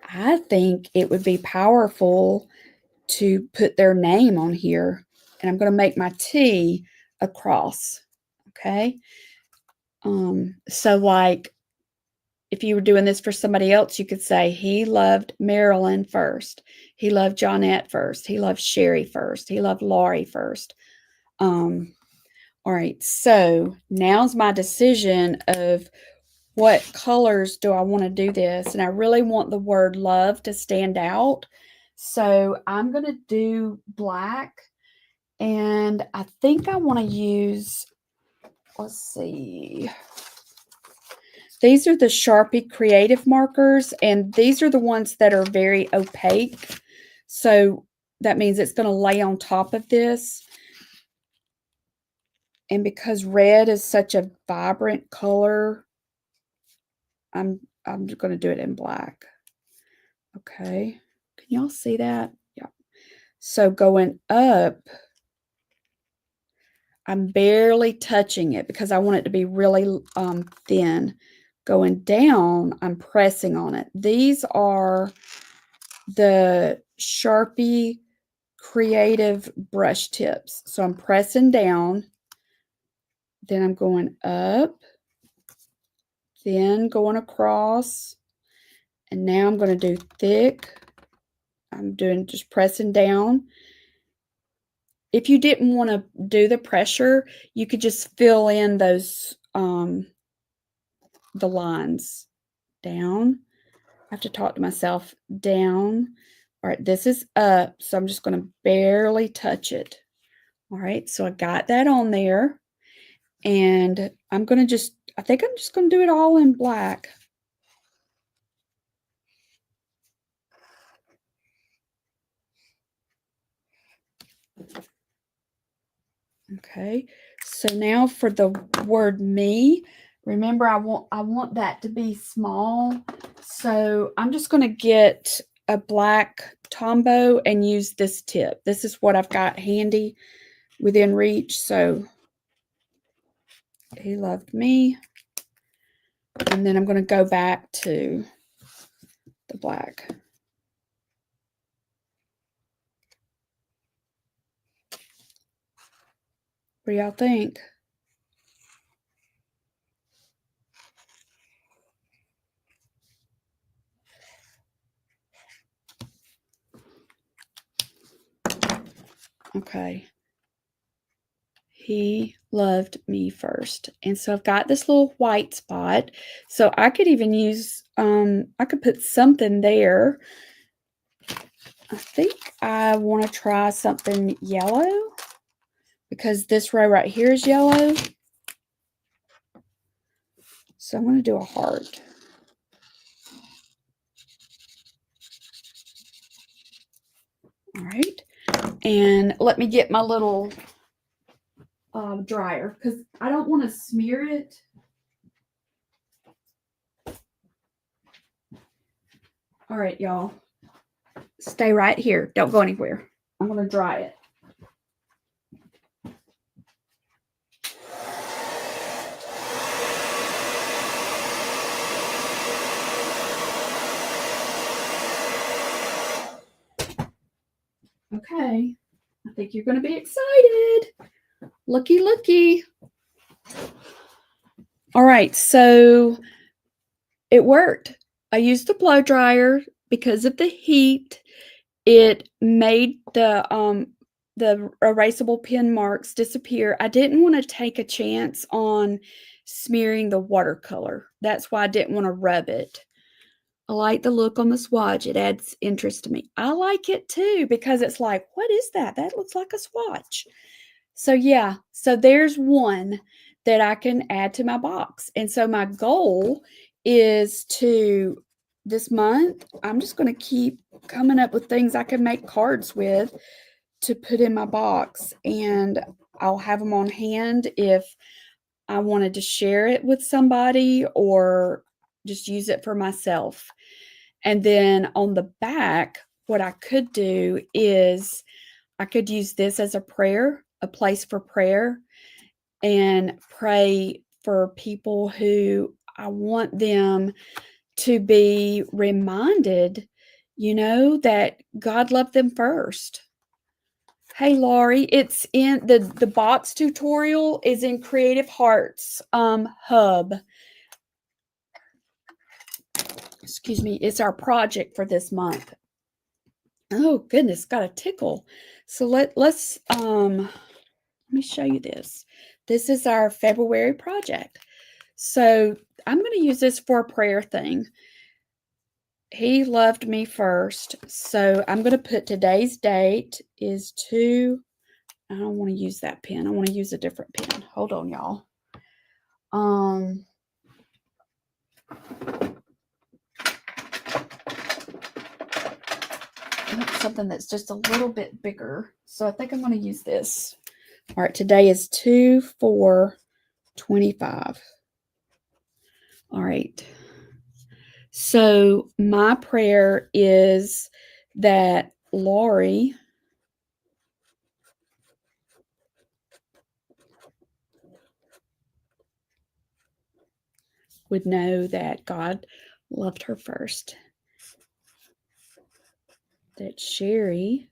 I think it would be powerful to put their name on here. And I'm going to make my T a cross. Okay. So like if you were doing this for somebody else, you could say he loved Marilyn first. He loved Johnette first. He loved Sherry first. He loved Laurie first. All right. So now's my decision of what colors do I want to do this. And I really want the word love to stand out. So I'm going to do black. And I think I want to use, let's see. These are the Sharpie Creative markers, and these are the ones that are very opaque. So that means it's going to lay on top of this. And because red is such a vibrant color, I'm going to do it in black. Okay. Can y'all see that? Yeah. So going up, I'm barely touching it because I want it to be really thin. Going down, I'm pressing on it. These are the Sharpie Creative brush tips. So I'm pressing down, then I'm going up, then going across, and now I'm going to do thick. I'm doing just pressing down. If you didn't want to do the pressure, you could just fill in those the lines. Down. I have to talk to myself. Down. All right, this is up, so I'm just going to barely touch it. All right, so I got that on there. And I'm going to I think I'm just going to do it all in black. Okay, so now for the word me, remember I want that to be small. So I'm just going to get a black Tombow and use this tip. This is what I've got handy within reach. So he loved me. And then I'm going to go back to the black. What do y'all think? Okay. He loved me first. And so I've got this little white spot. So I could even use, I could put something there. I think I want to try something yellow because this row right here is yellow. So I'm going to do a heart. All right. And let me get my little dryer because I don't want to smear it. All right, y'all. Stay right here. Don't go anywhere. I'm going to dry it. Okay. I think you're going to be excited. Looky, looky. All right. So it worked. I used the blow dryer because of the heat. It made the erasable pen marks disappear. I didn't want to take a chance on smearing the watercolor. That's why I didn't want to rub it. I like the look on the swatch. It adds interest to me. I like it too because it's like, what is that? That looks like a swatch. So yeah, so there's one that I can add to my box. And so my goal is to, this month, I'm just going to keep coming up with things I can make cards with to put in my box. And I'll have them on hand if I wanted to share it with somebody or just use it for myself. And then on the back, what I could do is I could use this as a prayer, a place for prayer, and pray for people who I want them to be reminded, that God loved them first. Hey, Laurie, it's in the box tutorial is in Creative Hearts Hub. Excuse me, it's our project for this month. Oh goodness, got a tickle. So let's let me show you this. This is our February project. So I'm going to use this for a prayer thing. He loved me first. So I'm going to put today's date is 2. I don't want to use that pen. I want to use a different pen. Hold on, y'all. Something that's just a little bit bigger. So I think I'm going to use this. All right, today is 2/4/25. All right. So my prayer is that Laurie would know that God loved her first. That Sherry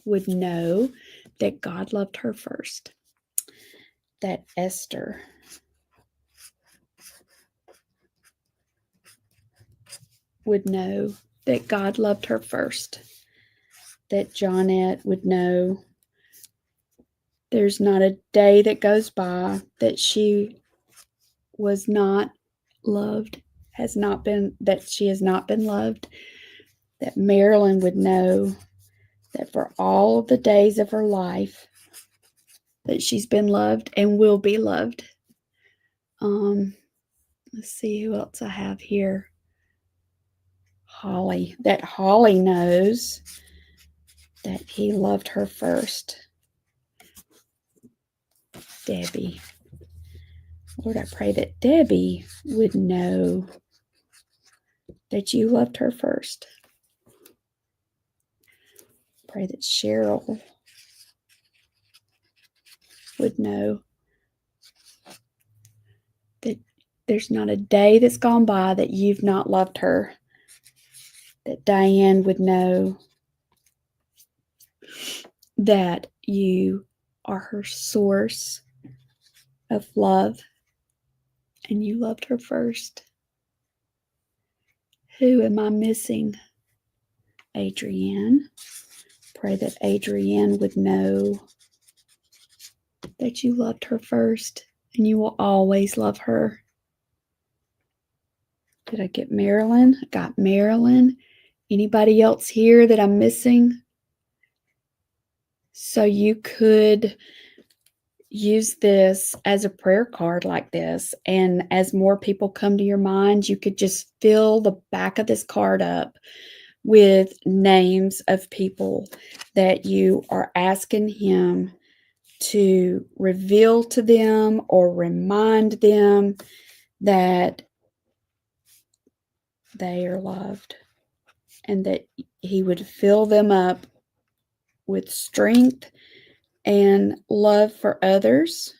would know that God loved her first. That Esther would know that God loved her first. That Johnette would know there's not a day that goes by that she was not loved, that she has not been loved. That Marilyn would know that for all the days of her life that she's been loved and will be loved. Let's see who else I have here. Holly. That Holly knows that he loved her first. Debbie. Lord, I pray that Debbie would know that you loved her first. Pray that Cheryl would know that there's not a day that's gone by that you've not loved her. That Diane would know that you are her source of love and you loved her first. Who am I missing? Adrienne. Pray that Adrienne would know that you loved her first and you will always love her. Did I get Marilyn? I got Marilyn. Anybody else here that I'm missing? So you could use this as a prayer card like this. And as more people come to your mind, you could just fill the back of this card up with names of people that you are asking him to reveal to them or remind them that they are loved, and that he would fill them up with strength and love for others.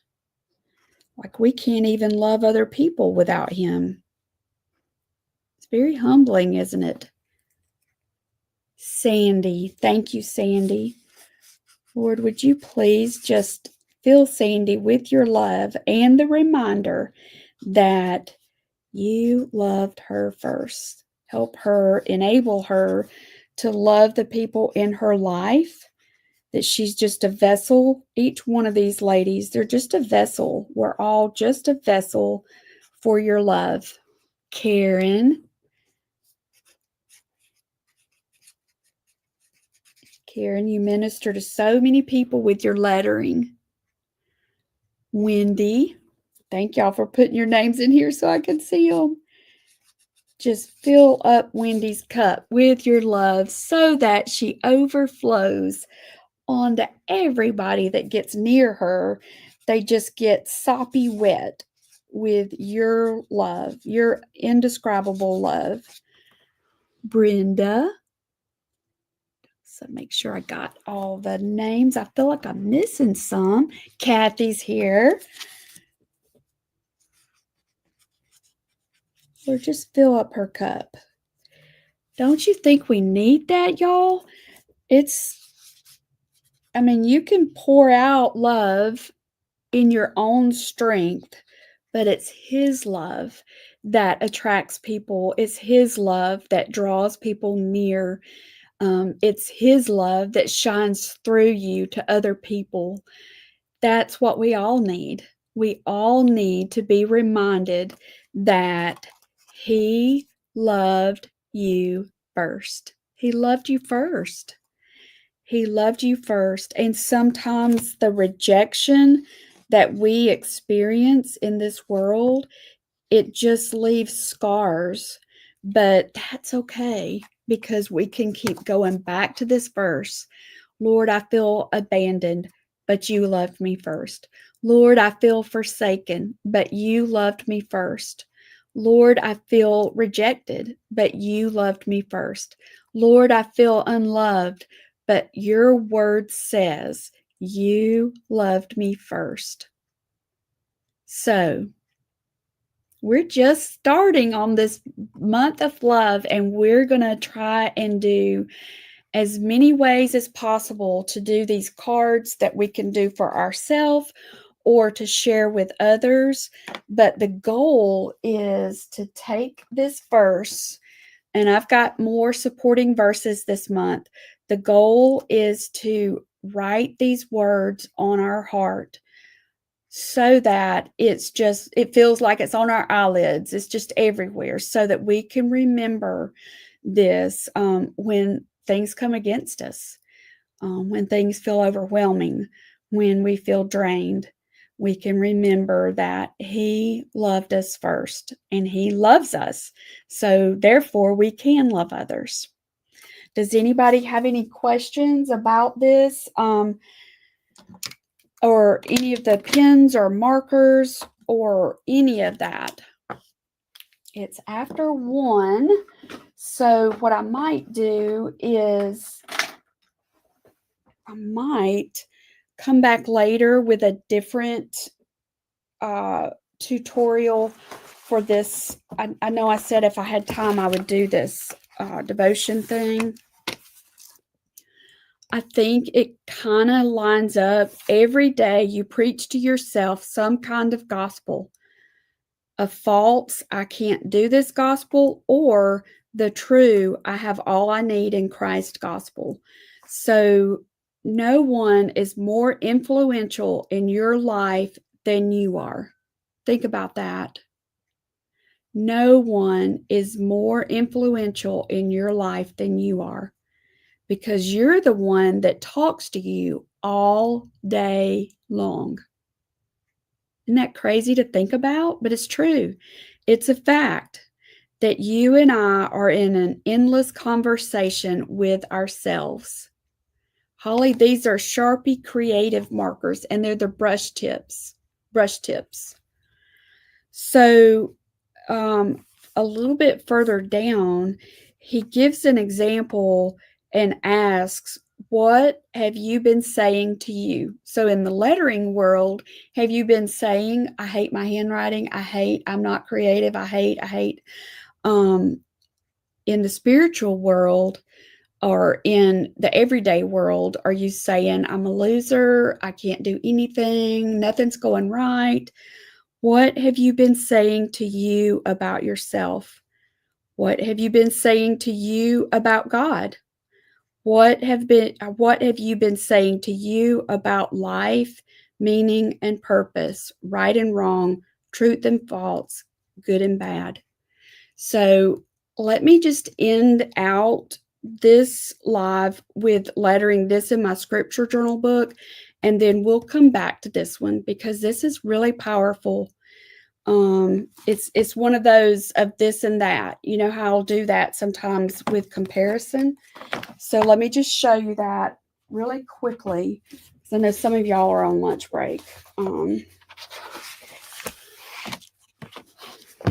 Like we can't even love other people without him. It's very humbling, isn't it? Sandy, thank you, Sandy. Lord, would you please just fill Sandy with your love and the reminder that you loved her first. Help her, enable her to love the people in her life, that she's just a vessel. Each one of these ladies, they're just a vessel. We're all just a vessel for your love. Karen. Karen, you minister to so many people with your lettering. Wendy. Thank y'all for putting your names in here so I can see them. Just fill up Wendy's cup with your love so that she overflows onto everybody that gets near her. They just get soppy wet with your love, your indescribable love. Brenda. So make sure I got all the names. I feel like I'm missing some. Kathy's here. Or just fill up her cup. Don't you think we need that, y'all? You can pour out love in your own strength, but it's his love that attracts people. It's his love that draws people near. It's his love that shines through you to other people. That's what we all need. We all need to be reminded that he loved you first. He loved you first. He loved you first. And sometimes the rejection that we experience in this world, it just leaves scars. But that's okay, because we can keep going back to this verse. Lord, I feel abandoned, but you loved me first. Lord, I feel forsaken, but you loved me first. Lord, I feel rejected, but you loved me first. Lord, I feel unloved, but your word says you loved me first. So we're just starting on this month of love, and we're going to try and do as many ways as possible to do these cards that we can do for ourselves or to share with others. But the goal is to take this verse, and I've got more supporting verses this month. The goal is to write these words on our heart so that it feels like it's on our eyelids. It's just everywhere, so that we can remember this when things come against us, when things feel overwhelming, when we feel drained. We can remember that he loved us first and he loves us. So therefore we can love others. Does anybody have any questions about this? Or any of the pens or markers or any of that? It's after 1. So what I might do is I might come back later with a different tutorial for this. I know I said if I had time I would do this devotion thing. I think it kind of lines up. Every day you preach to yourself some kind of gospel, a false, I can't do this gospel, or the true, I have all I need in Christ gospel. So no one is more influential in your life than you are. Think about that. No one is more influential in your life than you are, because you're the one that talks to you all day long. Isn't that crazy to think about? But it's true. It's a fact that you and I are in an endless conversation with ourselves. Holly, these are Sharpie creative markers, and they're the brush tips. So a little bit further down, he gives an example and asks, what have you been saying to you? So in the lettering world, have you been saying, I hate my handwriting, I'm not creative, I hate. In the spiritual world or in the everyday world, are you saying, I'm a loser, I can't do anything, nothing's going right? What have you been saying to you about yourself? What have you been saying to you about God? What have you been saying to you about life, meaning and purpose, right and wrong, truth and false, good and bad? So let me just end out this live with lettering this in my scripture journal book, and then we'll come back to this one because this is really powerful. It's one of those of this and that. You know how I'll do that sometimes with comparison. So let me just show you that really quickly, because I know some of y'all are on lunch break.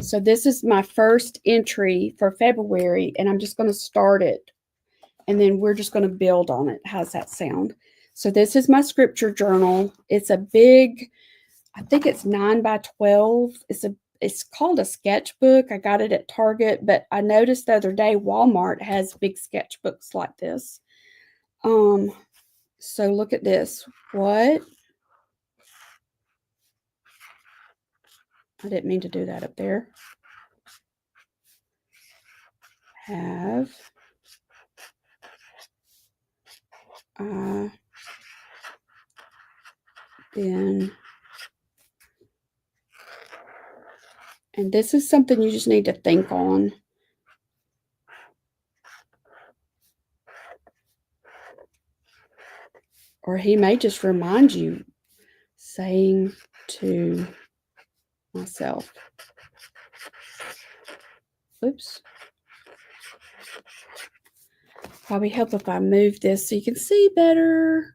So this is my first entry for February, and I'm just going to start it, and then we're just going to build on it. How's that sound? So this is my scripture journal. It's a big, I think it's 9 by 12. It's called a sketchbook. I got it at Target, but I noticed the other day Walmart has big sketchbooks like this. So look at this. What? I didn't mean to do that up there. Have I been, and this is something you just need to think on. Or he may just remind you, saying to myself. Oops. Probably help if I move this so you can see better.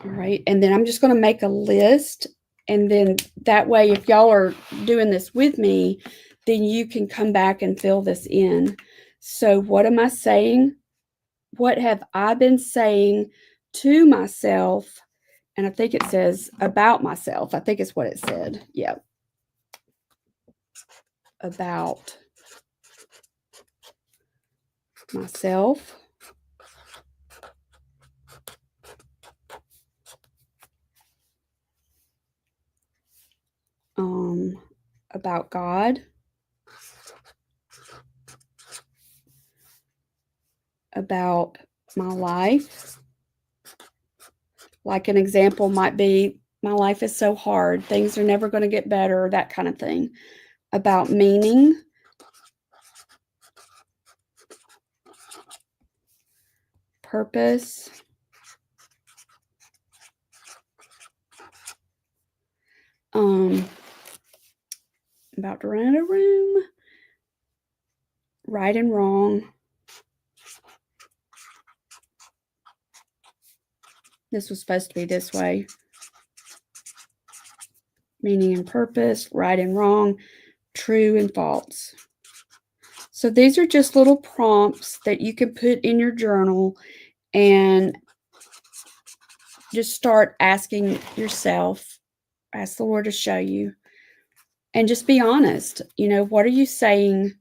All right, and then I'm just going to make a list, and then that way if y'all are doing this with me, then you can come back and fill this in. So what am I saying? What have I been saying to myself? And I think it says about myself. I think it's what it said. Yeah. About myself. About God. About my life. Like an example might be, my life is so hard, things are never going to get better, that kind of thing. About meaning. Purpose. About to run out of room. Right and wrong. This was supposed to be this way. Meaning and purpose, right and wrong, true and false. So these are just little prompts that you can put in your journal and just start asking yourself, ask the Lord to show you, and just be honest. What are you saying?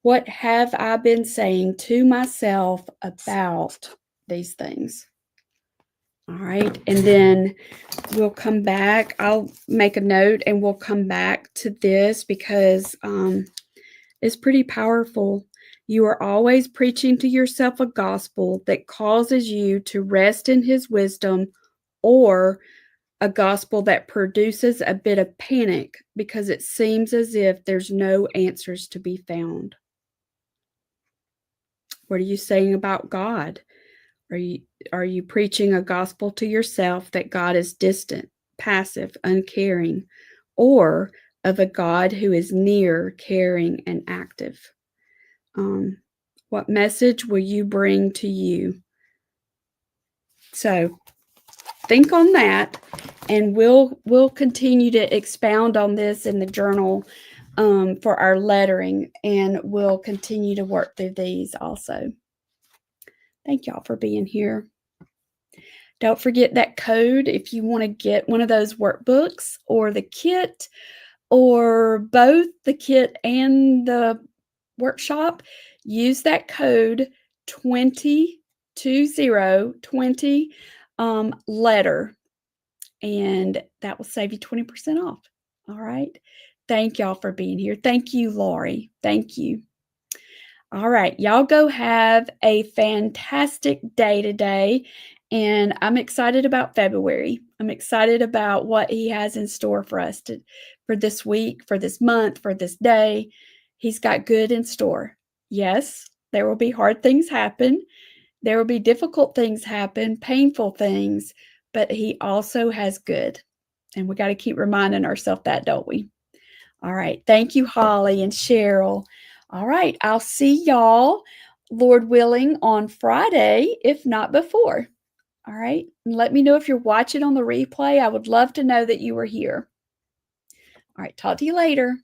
What have I been saying to myself about these things? All right. And then we'll come back. I'll make a note and we'll come back to this because it's pretty powerful. You are always preaching to yourself a gospel that causes you to rest in his wisdom, or a gospel that produces a bit of panic because it seems as if there's no answers to be found. What are you saying about God? Are you preaching a gospel to yourself that God is distant, passive, uncaring, or of a God who is near, caring, and active? What message will you bring to you? So think on that, and we'll continue to expound on this in the journal for our lettering, and we'll continue to work through these also. Thank y'all for being here. Don't forget that code if you want to get one of those workbooks or the kit, or both the kit and the workshop. Use that code 2020 letter, and that will save you 20% off. All right. Thank y'all for being here. Thank you, Lori. Thank you. All right. Y'all go have a fantastic day today. And I'm excited about February. I'm excited about what he has in store for us for this week, for this month, for this day. He's got good in store. Yes, there will be hard things happen. There will be difficult things happen, painful things, but he also has good. And we got to keep reminding ourselves that, don't we? All right. Thank you, Holly and Cheryl. All right. I'll see y'all, Lord willing, on Friday, if not before. All right. And let me know if you're watching on the replay. I would love to know that you were here. All right. Talk to you later.